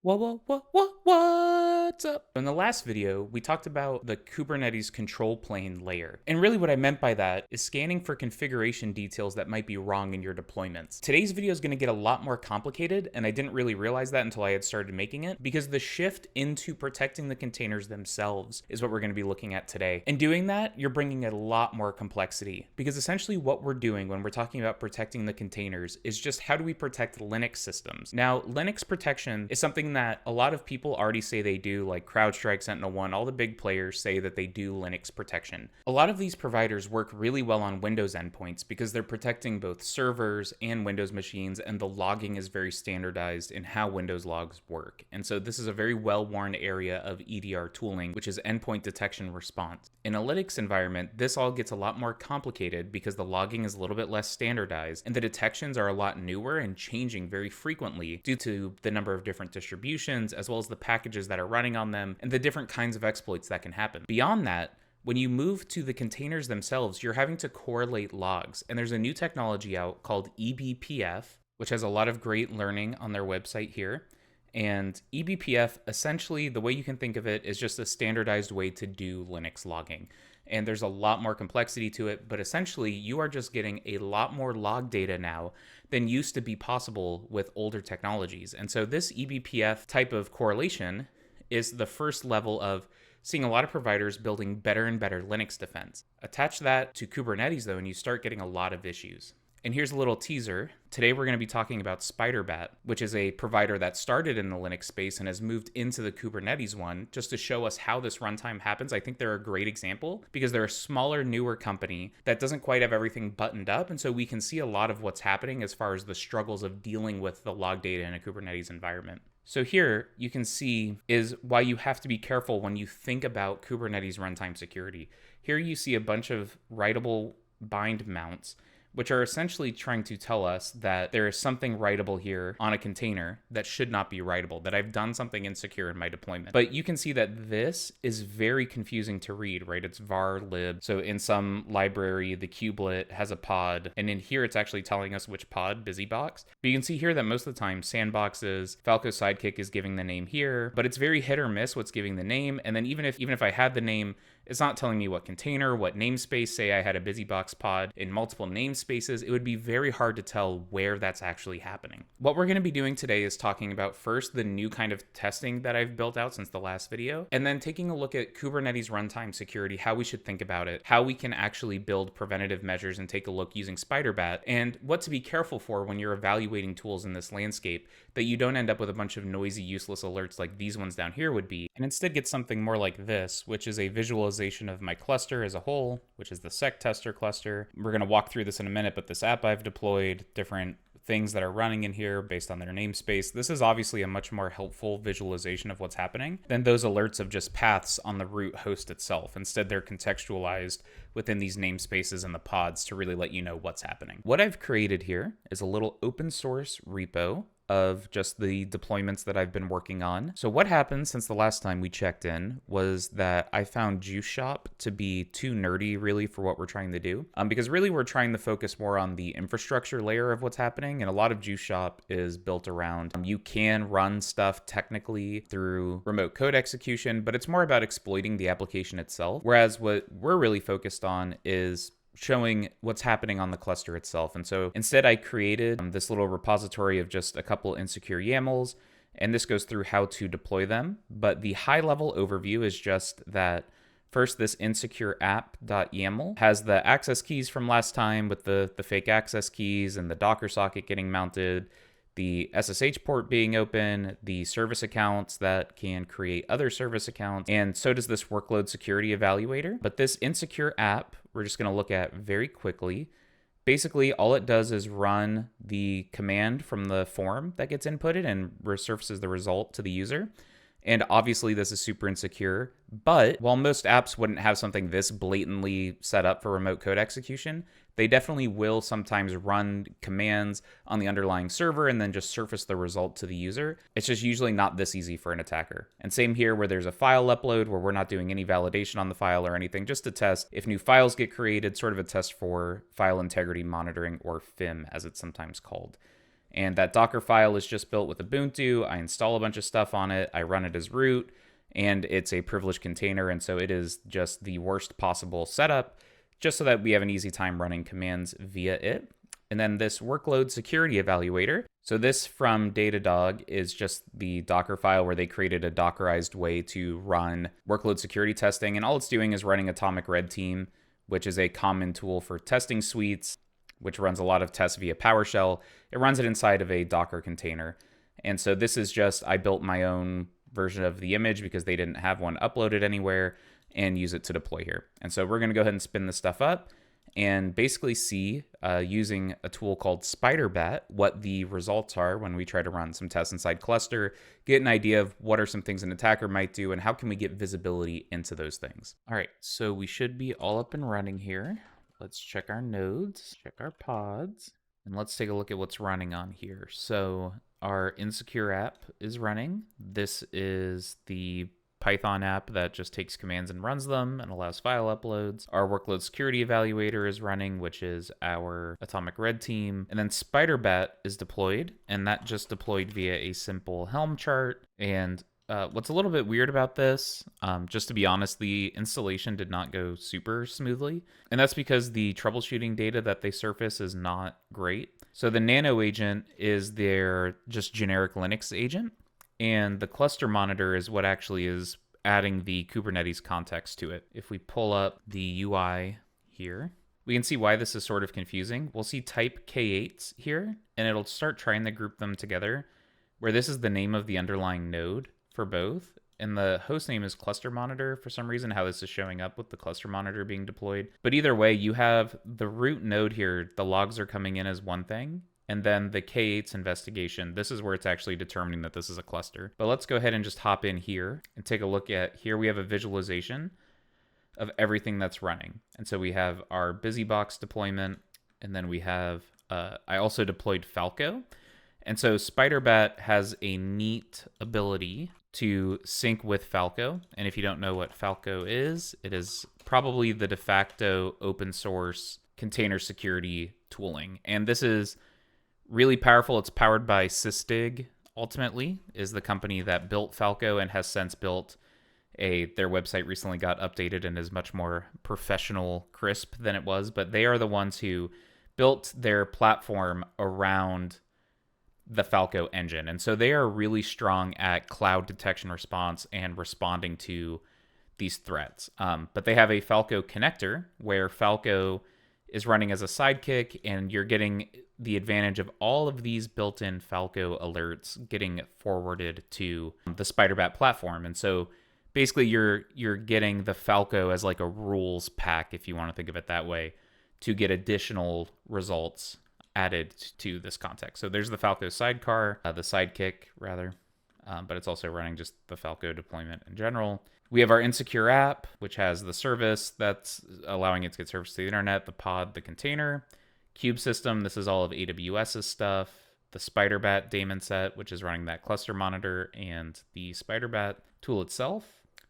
What's up? In the last video, we talked about the Kubernetes control plane layer. And really what I meant by that is scanning for configuration details that might be wrong in your deployments. Today's video is going to get a lot more complicated, and I didn't really realize that until I had started making it, because the shift into protecting the containers themselves is what we're going to be looking at today. In doing that, you're bringing a lot more complexity, because essentially what we're doing when we're talking about protecting the containers is just how do we protect Linux systems. Now, Linux protection is something that a lot of people already say they do, like CrowdStrike, SentinelOne, all the big players say that they do Linux protection. A lot of these providers work really well on Windows endpoints because they're protecting both servers and Windows machines, and the logging is very standardized in how Windows logs work. And so this is a very well-worn area of EDR tooling, which is endpoint detection response. In a Linux environment, this all gets a lot more complicated because the logging is a little bit less standardized, and the detections are a lot newer and changing very frequently due to the number of different distributions, as well as the packages that are running on them, and the different kinds of exploits that can happen. Beyond that, when you move to the containers themselves, you're having to correlate logs, and there's a new technology out called eBPF, which has a lot of great learning on their website here. And eBPF, essentially, the way you can think of it is just a standardized way to do Linux logging. And there's a lot more complexity to it, but essentially you are just getting a lot more log data now than used to be possible with older technologies. And so this eBPF type of correlation is the first level of seeing a lot of providers building better and better Linux defense. Attach that to Kubernetes though, and you start getting a lot of issues. And here's a little teaser. Today we're going to be talking about Spyderbat, which is a provider that started in the Linux space and has moved into the Kubernetes one just to show us how this runtime happens. I think they're a great example because they're a smaller, newer company that doesn't quite have everything buttoned up. And so we can see a lot of what's happening as far as the struggles of dealing with the log data in a Kubernetes environment. So here you can see is why you have to be careful when you think about Kubernetes runtime security. Here you see a bunch of writable bind mounts, which are essentially trying to tell us that there is something writable here on a container that should not be writable, that I've done something insecure in my deployment. But you can see that this is very confusing to read, right? It's var lib. So in some library, the kubelet has a pod, and in here it's actually telling us which pod, busybox. But you can see here that most of the time sandboxes, Falco Sidekick is giving the name here, but it's very hit or miss what's giving the name. And then even if I had the name, it's not telling me what container, what namespace. Say I had a busybox pod in multiple namespaces, it would be very hard to tell where that's actually happening. What we're going to be doing today is talking about first the new kind of testing that I've built out since the last video, and then taking a look at Kubernetes runtime security, how we should think about it, how we can actually build preventative measures and take a look using Spyderbat, and what to be careful for when you're evaluating tools in this landscape, that you don't end up with a bunch of noisy, useless alerts like these ones down here would be, and instead get something more like this, which is a visualization of my cluster as a whole, which is the sec tester cluster. We're going to walk through this in a minute, but this app I've deployed, different things that are running in here based on their namespace. This is obviously a much more helpful visualization of what's happening than those alerts of just paths on the root host itself. Instead, they're contextualized within these namespaces and the pods to really let you know what's happening. What I've created here is a little open source repo of just the deployments that I've been working on. So what happened since the last time we checked in was that I found Juice Shop to be too nerdy really for what we're trying to do. Because really we're trying to focus more on the infrastructure layer of what's happening. And a lot of Juice Shop is built around, you can run stuff technically through remote code execution, but it's more about exploiting the application itself. Whereas what we're really focused on is showing what's happening on the cluster itself. And so instead I created this little repository of just a couple insecure YAMLs, and this goes through how to deploy them. But the high level overview is just that first, this insecure app.yaml has the access keys from last time with the fake access keys and the Docker socket getting mounted, the SSH port being open, the service accounts that can create other service accounts, and so does this workload security evaluator. But this insecure app, we're just going to look at very quickly. Basically, all it does is run the command from the form that gets inputted and resurfaces the result to the user. And obviously this is super insecure, but while most apps wouldn't have something this blatantly set up for remote code execution, they definitely will sometimes run commands on the underlying server and then just surface the result to the user. It's just usually not this easy for an attacker. And same here where there's a file upload where we're not doing any validation on the file or anything, just to test if new files get created, sort of a test for file integrity monitoring, or FIM as it's sometimes called. And that Docker file is just built with Ubuntu. I install a bunch of stuff on it. I run it as root, and it's a privileged container. And so it is just the worst possible setup, just so that we have an easy time running commands via it. And then this workload security evaluator. So this from Datadog is just the Docker file where they created a Dockerized way to run workload security testing. And all it's doing is running Atomic Red Team, which is a common tool for testing suites, which runs a lot of tests via PowerShell. It runs it inside of a Docker container. And so this is just, I built my own version of the image because they didn't have one uploaded anywhere, and use it to deploy here. And so we're going to go ahead and spin this stuff up and basically see, using a tool called Spyderbat, what the results are when we try to run some tests inside cluster, get an idea of what are some things an attacker might do, and how can we get visibility into those things. All right, so we should be all up and running here. Let's check our nodes, check our pods, and let's take a look at what's running on here. So our Insecure app is running. This is the Python app that just takes commands and runs them and allows file uploads. Our workload security evaluator is running, which is our Atomic Red Team. And then Spyderbat is deployed, and that just deployed via a simple Helm chart. And what's a little bit weird about this, just to be honest, the installation did not go super smoothly. And that's because the troubleshooting data that they surface is not great. So the Nano agent is their just generic Linux agent. And the cluster monitor is what actually is adding the Kubernetes context to it. If we pull up the UI here, we can see why this is sort of confusing. We'll see type K8s here, and it'll start trying to group them together, where this is the name of the underlying node for both. And the host name is cluster monitor for some reason, how this is showing up with the cluster monitor being deployed. But either way, you have the root node here. The logs are coming in as one thing. And then the K8's investigation, this is where it's actually determining that this is a cluster. But let's go ahead and just hop in here and take a look at, here we have a visualization of everything that's running. And so we have our BusyBox deployment, and then we have, I also deployed Falco. And so Spyderbat has a neat ability to sync with Falco. And if you don't know what Falco is, it is probably the de facto open source container security tooling. And this is really powerful. It's powered by Sysdig, ultimately, is the company that built Falco and has since built their website recently got updated and is much more professional, crisp than it was. But they are the ones who built their platform around the Falco engine. And so they are really strong at cloud detection response and responding to these threats. But they have a Falco connector where Falco is running as a sidekick, and you're getting the advantage of all of these built-in Falco alerts getting forwarded to the Spyderbat platform. And so basically you're getting the Falco as like a rules pack, if you want to think of it that way, to get additional results added to this context. So there's the Falco sidecar, the sidekick rather, but it's also running just the Falco deployment in general. We have our Insecure app, which has the service that's allowing it to get service to the internet, the pod, the container. Cube system, this is all of AWS's stuff. The Spyderbat daemon set, which is running that cluster monitor, and the Spyderbat tool itself.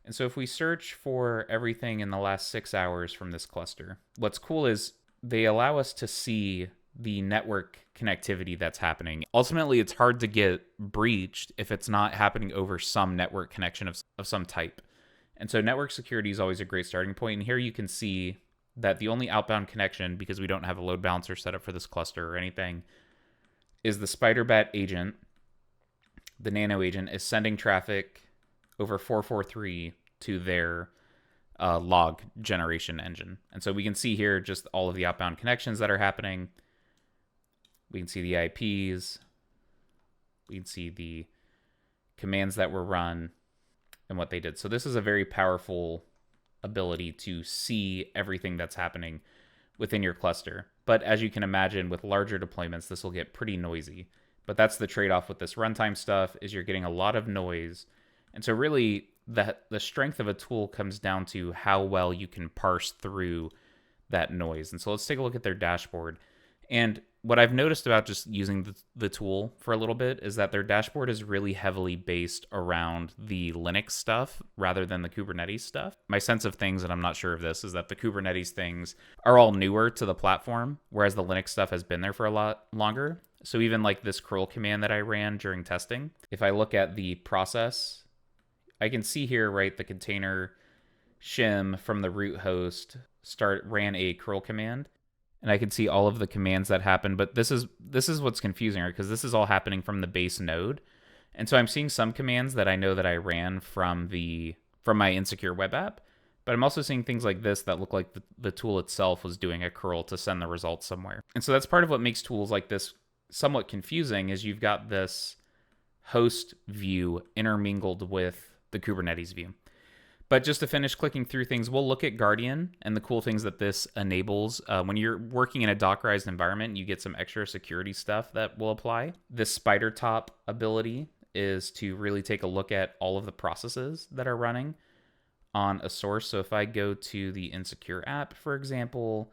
And so if we search for everything in the last 6 hours from this cluster, what's cool is they allow us to see the network connectivity that's happening. Ultimately, it's hard to get breached if it's not happening over some network connection of some type. And so network security is always a great starting point. And here you can see that the only outbound connection, because we don't have a load balancer set up for this cluster or anything, is the Spyderbat agent. The Nano agent is sending traffic over 443 to their log generation engine. And so we can see here just all of the outbound connections that are happening. We can see the IPs. We can see the commands that were run and what they did. So this is a very powerful ability to see everything that's happening within your cluster. But as you can imagine, with larger deployments, this will get pretty noisy. But that's the trade-off with this runtime stuff, is you're getting a lot of noise. And so really, the strength of a tool comes down to how well you can parse through that noise. And so let's take a look at their dashboard. And what I've noticed about just using the tool for a little bit is that their dashboard is really heavily based around the Linux stuff rather than the Kubernetes stuff. My sense of things, and I'm not sure of this, is that the Kubernetes things are all newer to the platform, whereas the Linux stuff has been there for a lot longer. So even like this curl command that I ran during testing, if I look at the process, I can see here, right, the container shim from the root host ran a curl command, and I can see all of the commands that happen. But this is what's confusing, right? Because this is all happening from the base node, and so I'm seeing some commands that I know that I ran from my insecure web app, but I'm also seeing things like this that look like the tool itself was doing a curl to send the results somewhere. And so that's part of what makes tools like this somewhat confusing, is you've got this host view intermingled with the Kubernetes view. But just to finish clicking through things, we'll look at Guardian and the cool things that this enables. When you're working in a Dockerized environment, you get some extra security stuff that will apply. This spider top ability is to really take a look at all of the processes that are running on a source. So if I go to the insecure app, for example,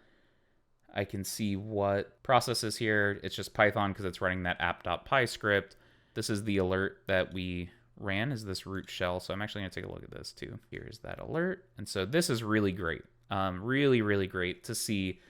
I can see what process is here. It's just Python because it's running that app.py script. This is the alert that we ran, is this root shell. So I'm actually going to take a look at this too. Here's that alert. And so this is really great. Really, really great to see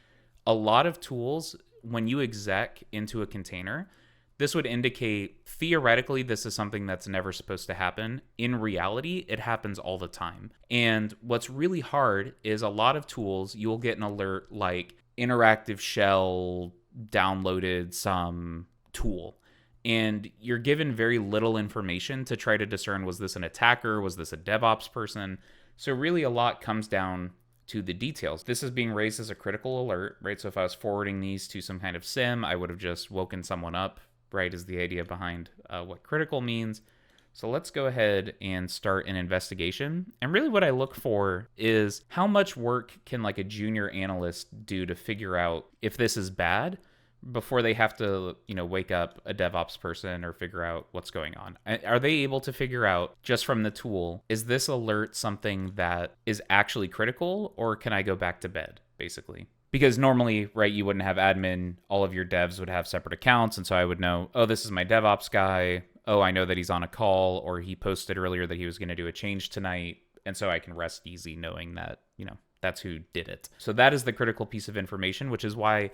a lot of tools when you exec into a container. This would indicate theoretically this is something that's never supposed to happen. In reality, it happens all the time. And what's really hard is a lot of tools, you'll get an alert like interactive shell downloaded some tool, and you're given very little information to try to discern, was this an attacker? Was this a DevOps person? So really a lot comes down to the details. This is being raised as a critical alert, right? So if I was forwarding these to some kind of SIM, I would have just woken someone up, right, is the idea behind what critical means. So let's go ahead and start an investigation. And really what I look for is how much work can like a junior analyst do to figure out if this is bad before they have to, wake up a DevOps person or figure out what's going on. Are they able to figure out just from the tool, is this alert something that is actually critical, or can I go back to bed, basically? Because normally, right, you wouldn't have admin, all of your devs would have separate accounts, and so I would know, oh, this is my DevOps guy, oh, I know that he's on a call, or he posted earlier that he was going to do a change tonight, and so I can rest easy knowing that, that's who did it. So that is the critical piece of information, which is why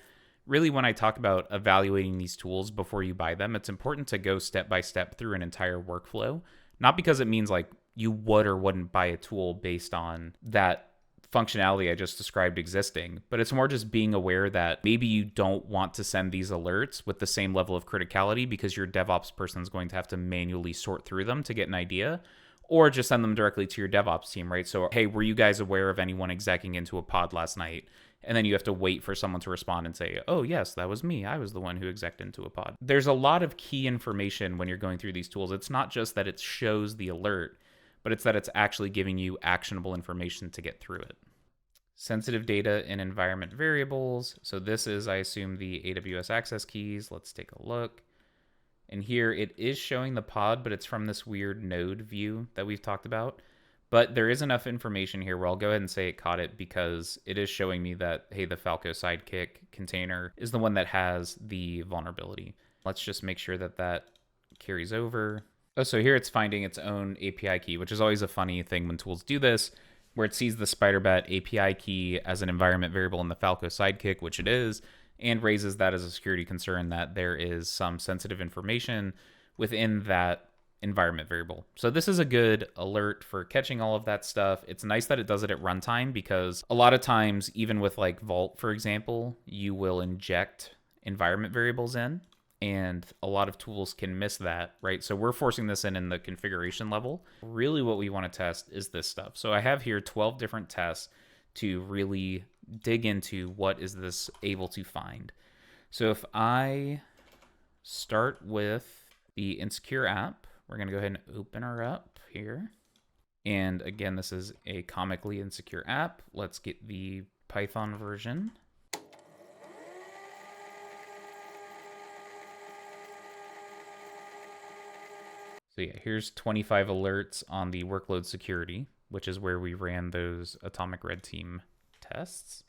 really when I talk about evaluating these tools before you buy them, it's important to go step by step through an entire workflow, not because it means like you would or wouldn't buy a tool based on that functionality I just described existing, but it's more just being aware that maybe you don't want to send these alerts with the same level of criticality because your DevOps person is going to have to manually sort through them to get an idea, or just send them directly to your DevOps team, right? So, hey, were you guys aware of anyone execing into a pod last night? And then you have to wait for someone to respond and say, oh, yes, that was me. I was the one who execed into a pod. There's a lot of key information when you're going through these tools. It's not just that it shows the alert, but it's that it's actually giving you actionable information to get through it. Sensitive data in environment variables. So this is, I assume, the AWS access keys. Let's take a look. And here it is showing the pod, but it's from this weird node view that we've talked about. But there is enough information here where I'll go ahead and say it caught it because it is showing me that, hey, the Falco Sidekick container is the one that has the vulnerability. Let's just make sure that that carries over. Oh, so here it's finding its own API key, which is always a funny thing when tools do this, where it sees the Spyderbat API key as an environment variable in the Falco Sidekick, which it is, and raises that as a security concern that there is some sensitive information within that environment variable. So this is a good alert for catching all of that stuff. It's nice that it does it at runtime because a lot of times, even with like Vault, for example, you will inject environment variables in, and a lot of tools can miss that, right? So we're forcing this in the configuration level. Really what we want to test is this stuff. So I have here 12 different tests to really dig into what is this able to find. So if I start with the insecure app, we're going to go ahead and open her up here. And again, this is a comically insecure app. Let's get the Python version. So yeah, here's 25 alerts on the workload security, which is where we ran those Atomic Red Team tests.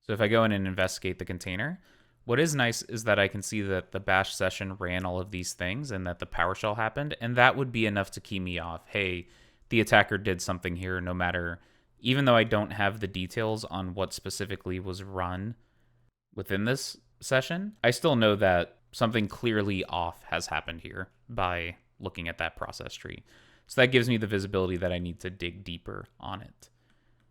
So if I go in and investigate the container, What is nice is that I can see that the bash session ran all of these things and that the PowerShell happened, and that would be enough to key me off. Hey, the attacker did something here, no matter, even though I don't have the details on what specifically was run within this session, I still know that something clearly off has happened here by looking at that process tree. So that gives me the visibility that I need to dig deeper on it.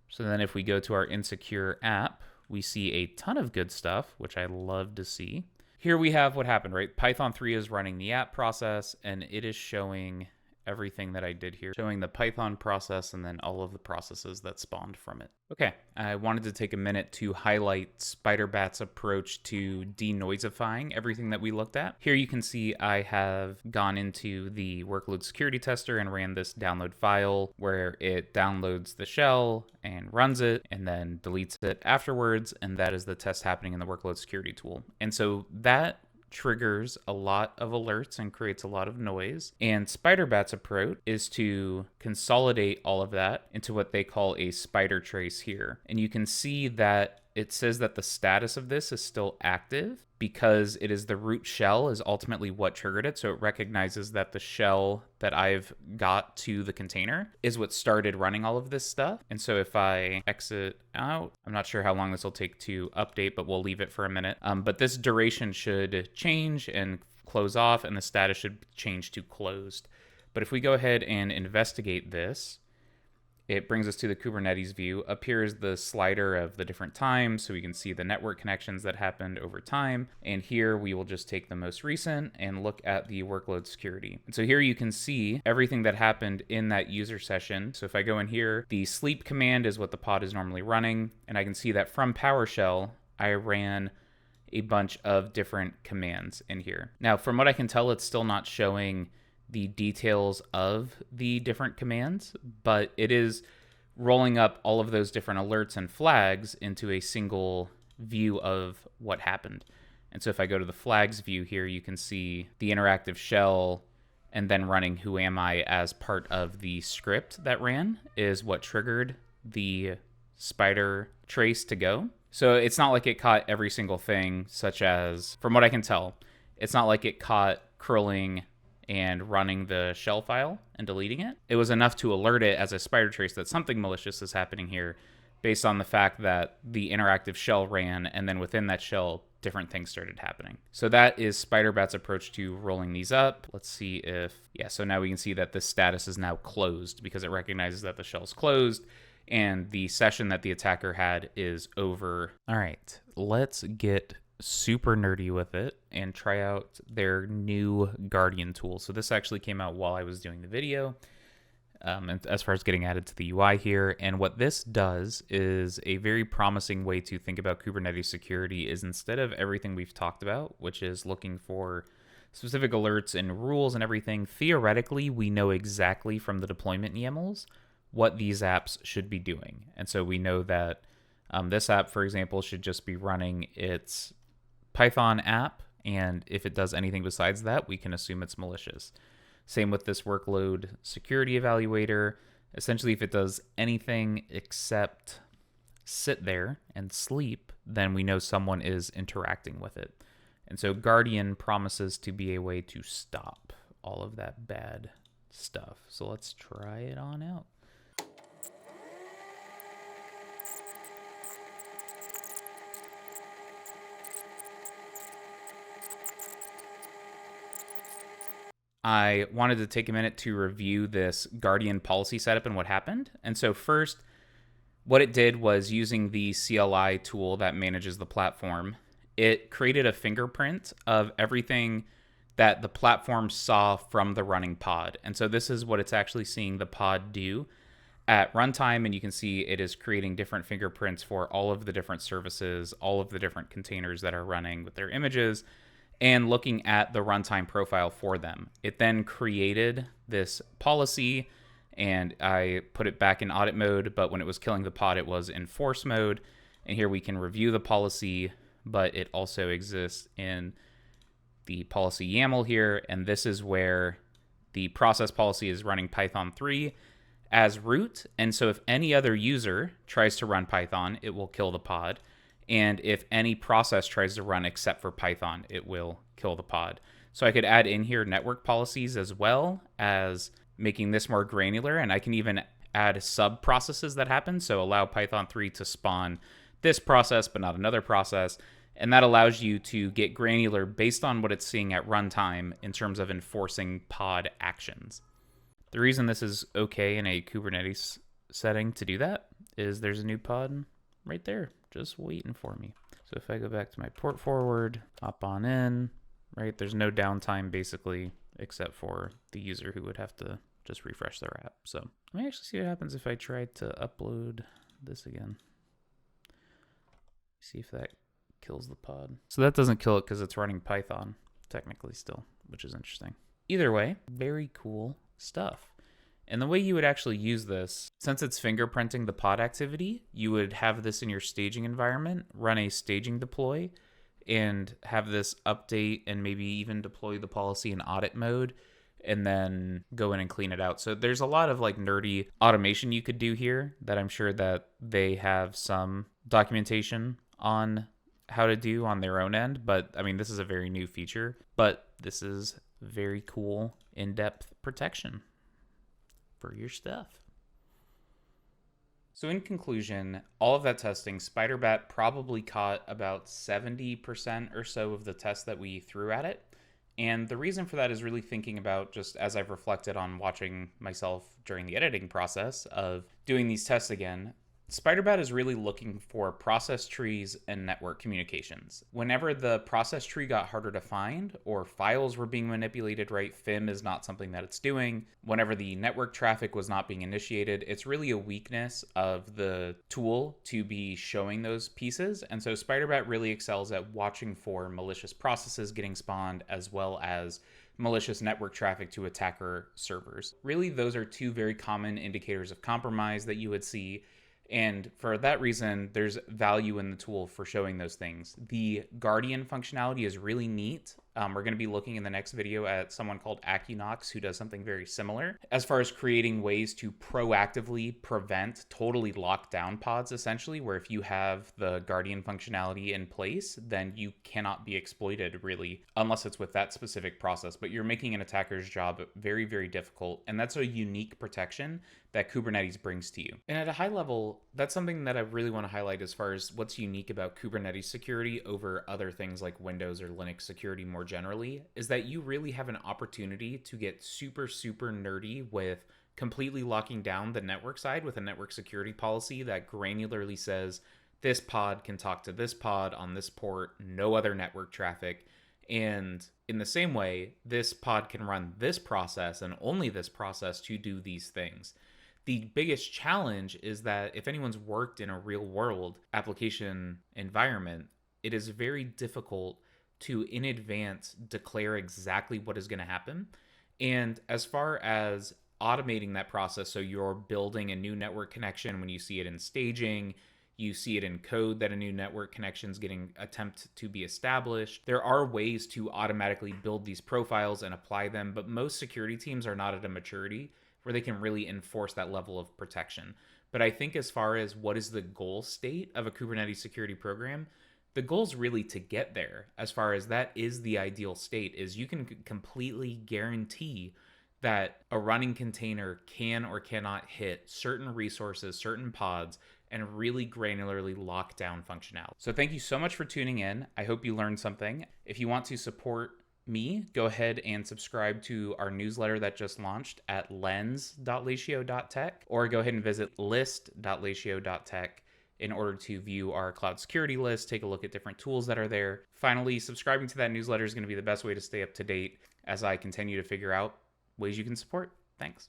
So then if we go to our insecure app, we see a ton of good stuff, which I love to see. Here we have what happened, right? Python 3 is running the app process, and it is showing everything that I did here, showing the Python process and then all of the processes that spawned from it. Okay, I wanted to take a minute to highlight Spyderbat's approach to denoisifying everything that we looked at. Here you can see I have gone into the workload security tester and ran this download file where it downloads the shell and runs it and then deletes it afterwards, and that is the test happening in the workload security tool. And so that triggers a lot of alerts and creates a lot of noise. And Spyderbat's approach is to consolidate all of that into what they call a spider trace here. And you can see that it says that the status of this is still active because it is the root shell is ultimately what triggered it. So it recognizes that the shell that I've got to the container is what started running all of this stuff. And so if I exit out, I'm not sure how long this will take to update, but we'll leave it for a minute. But this duration should change and close off, and the status should change to closed. But if we go ahead and investigate this, it brings us to the Kubernetes view. Up here is the slider of the different times, so we can see the network connections that happened over time. And here we will just take the most recent and look at the workload security. And so here you can see everything that happened in that user session. So if I go in here, the sleep command is what the pod is normally running. And I can see that from PowerShell, I ran a bunch of different commands in here. Now, from what I can tell, it's still not showing the details of the different commands, but it is rolling up all of those different alerts and flags into a single view of what happened. And so if I go to the flags view here, you can see the interactive shell and then running who am I as part of the script that ran is what triggered the spider trace to go. So it's not like it caught every single thing, such as, from what I can tell, it's not like it caught curling and running the shell file and deleting it. It was enough to alert it as a spider trace that something malicious is happening here based on the fact that the interactive shell ran, and then within that shell, different things started happening. So that is Spyderbat's approach to rolling these up. Let's see if, yeah, so now we can see that this status is now closed because it recognizes that the shell's closed and the session that the attacker had is over. All right, let's get super nerdy with it and try out their new Guardian tool. So this actually came out while I was doing the video, and as far as getting added to the UI here. And what this does is a very promising way to think about Kubernetes security is instead of everything we've talked about, which is looking for specific alerts and rules and everything, theoretically, we know exactly from the deployment YAMLs what these apps should be doing. And so we know that this app, for example, should just be running its Python app, and if it does anything besides that, we can assume it's malicious. Same with this workload security evaluator. Essentially, if it does anything except sit there and sleep, then we know someone is interacting with it. And so Guardian promises to be a way to stop all of that bad stuff. So let's try it on out. I wanted to take a minute to review this Guardian policy setup and what happened. And so first, what it did was using the CLI tool that manages the platform, it created a fingerprint of everything that the platform saw from the running pod. And so this is what it's actually seeing the pod do at runtime. And you can see it is creating different fingerprints for all of the different services, all of the different containers that are running with their images, and looking at the runtime profile for them. It then created this policy, and I put it back in audit mode, but when it was killing the pod, it was in force mode. And here we can review the policy, but it also exists in the policy YAML here, and this is where the process policy is running Python 3 as root. And so if any other user tries to run Python, it will kill the pod. And if any process tries to run except for Python, it will kill the pod. So I could add in here network policies as well as making this more granular. And I can even add sub processes that happen. So allow Python 3 to spawn this process, but not another process. And that allows you to get granular based on what it's seeing at runtime in terms of enforcing pod actions. The reason this is okay in a Kubernetes setting to do that is there's a new pod right there, just waiting for me. So if I go back to my port forward, hop on in, right? There's no downtime basically, except for the user who would have to just refresh their app. So let me actually see what happens if I try to upload this again. See if that kills the pod. So that doesn't kill it because it's running Python technically still, which is interesting. Either way, very cool stuff. And the way you would actually use this, since it's fingerprinting the pod activity, you would have this in your staging environment, run a staging deploy, and have this update and maybe even deploy the policy in audit mode, and then go in and clean it out. So there's a lot of like nerdy automation you could do here that I'm sure that they have some documentation on how to do on their own end. But I mean, this is a very new feature, but this is very cool in-depth protection for your stuff. So in conclusion, all of that testing, Spyderbat probably caught about 70% or so of the tests that we threw at it. And the reason for that is really thinking about, just as I've reflected on watching myself during the editing process of doing these tests again, Spyderbat is really looking for process trees and network communications. Whenever the process tree got harder to find or files were being manipulated, right, FIM is not something that it's doing. Whenever the network traffic was not being initiated, it's really a weakness of the tool to be showing those pieces. And so Spyderbat really excels at watching for malicious processes getting spawned as well as malicious network traffic to attacker servers. Really, those are two very common indicators of compromise that you would see. And for that reason, there's value in the tool for showing those things. The Guardian functionality is really neat. We're going to be looking in the next video at someone called Acunox who does something very similar as far as creating ways to proactively prevent totally locked down pods, essentially, where if you have the Guardian functionality in place, then you cannot be exploited really, unless it's with that specific process. But you're making an attacker's job very, very difficult. And that's a unique protection that Kubernetes brings to you. And at a high level, that's something that I really want to highlight as far as what's unique about Kubernetes security over other things like Windows or Linux security more generally, is that you really have an opportunity to get super, super nerdy with completely locking down the network side with a network security policy that granularly says this pod can talk to this pod on this port, no other network traffic. And in the same way, this pod can run this process and only this process to do these things. The biggest challenge is that if anyone's worked in a real world application environment, it is very difficult to in advance declare exactly what is going to happen. And as far as automating that process, so you're building a new network connection when you see it in staging, you see it in code that a new network connection is getting attempt to be established. There are ways to automatically build these profiles and apply them, but most security teams are not at a maturity where they can really enforce that level of protection. But I think as far as what is the goal state of a Kubernetes security program, the goal is really to get there. As far as that is the ideal state, is you can completely guarantee that a running container can or cannot hit certain resources, certain pods, and really granularly lock down functionality. So thank you so much for tuning in. I hope you learned something. If you want to support me, go ahead and subscribe to our newsletter that just launched at lens.latio.tech, or go ahead and visit list.latio.tech in order to view our cloud security list, take a look at different tools that are there. Finally, subscribing to that newsletter is going to be the best way to stay up to date as I continue to figure out ways you can support. Thanks.